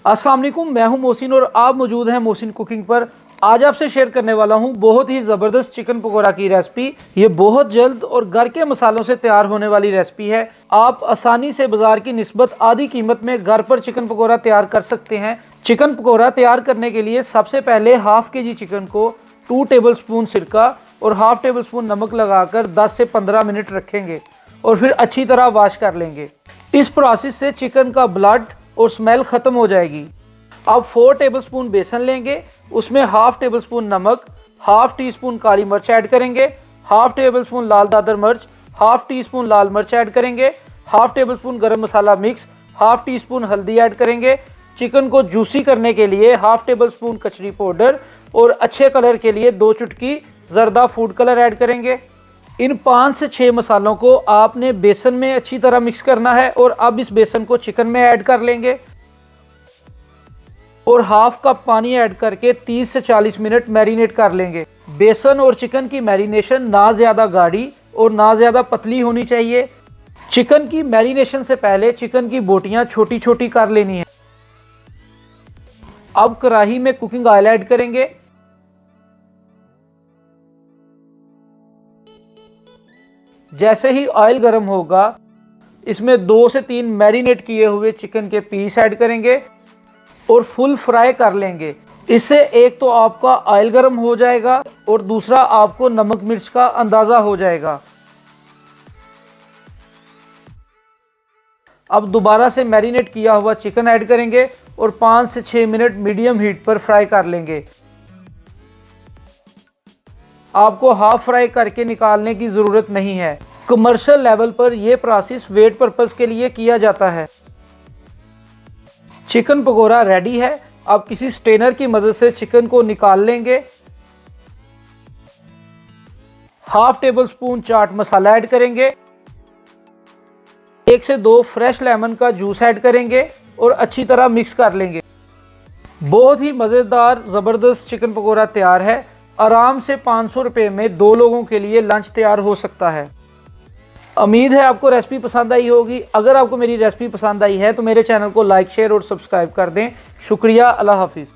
अस्सलाम वालेकुम, मैं हूं मोहसिन और आप मौजूद हैं मोहसिन कुकिंग पर। आज आपसे शेयर करने वाला हूं बहुत ही ज़बरदस्त चिकन पकौड़ा की रेसिपी। ये बहुत जल्द और घर के मसालों से तैयार होने वाली रेसिपी है। आप आसानी से बाजार की निस्बत आधी कीमत में घर पर चिकन पकौड़ा तैयार कर सकते हैं। चिकन पकौड़ा तैयार करने के लिए सबसे पहले हाफ के जी चिकन को 2 टेबलस्पून सिरका और हाफ टेबल स्पून नमक लगाकर 10 से 15 मिनट रखेंगे और फिर अच्छी तरह वॉश कर लेंगे। इस प्रोसेस से चिकन का ब्लड और स्मेल ख़त्म हो जाएगी। अब 4 टेबलस्पून बेसन लेंगे, उसमें हाफ टेबल स्पून नमक, हाफ टी स्पून काली मिर्च ऐड करेंगे, हाफ टेबल स्पून लाल दादर मिर्च, हाफ टी स्पून लाल मिर्च ऐड करेंगे, हाफ टेबल स्पून गरम मसाला मिक्स, हाफ टी स्पून हल्दी ऐड करेंगे। चिकन को जूसी करने के लिए हाफ टेबल स्पून कचरी पाउडर और अच्छे कलर के लिए 2 चुटकी जर्दा फूड कलर ऐड करेंगे। इन 5 से 6 मसालों को आपने बेसन में अच्छी तरह मिक्स करना है और अब इस बेसन को चिकन में ऐड कर लेंगे और हाफ कप पानी ऐड करके 30 से 40 मिनट मैरिनेट कर लेंगे। बेसन और चिकन की मैरिनेशन ना ज़्यादा गाढ़ी और ना ज़्यादा पतली होनी चाहिए। चिकन की मैरिनेशन से पहले चिकन की बोटियां छोटी छोटी कर लेनी है। अब कढ़ाई में कुकिंग ऑयल ऐड करेंगे। जैसे ही ऑयल गर्म होगा, इसमें 2 से 3 मैरिनेट किए हुए चिकन के पीस ऐड करेंगे और फुल फ्राई कर लेंगे। इससे एक तो आपका ऑयल गर्म हो जाएगा और दूसरा आपको नमक मिर्च का अंदाज़ा हो जाएगा। अब दोबारा से मैरिनेट किया हुआ चिकन ऐड करेंगे और 5 से 6 मिनट मीडियम हीट पर फ्राई कर लेंगे। आपको हाफ फ्राई करके निकालने की ज़रूरत नहीं है। कमर्शियल लेवल पर यह प्रोसेस वेट पर्पस के लिए किया जाता है। चिकन पकौड़ा रेडी है। अब किसी स्ट्रेनर की मदद से चिकन को निकाल लेंगे। Half table spoon chaat masala add करेंगे, 1 से 2 फ्रेश लेमन का जूस ऐड करेंगे और अच्छी तरह मिक्स कर लेंगे। बहुत ही मज़ेदार ज़बरदस्त चिकन पकौड़ा तैयार है। आराम से 500 रुपये में 2 लोगों के लिए लंच तैयार हो सकता है। उम्मीद है आपको रेसिपी पसंद आई होगी। अगर आपको मेरी रेसिपी पसंद आई है तो मेरे चैनल को लाइक, शेयर और सब्सक्राइब कर दें। शुक्रिया। अल्लाह हाफिज़।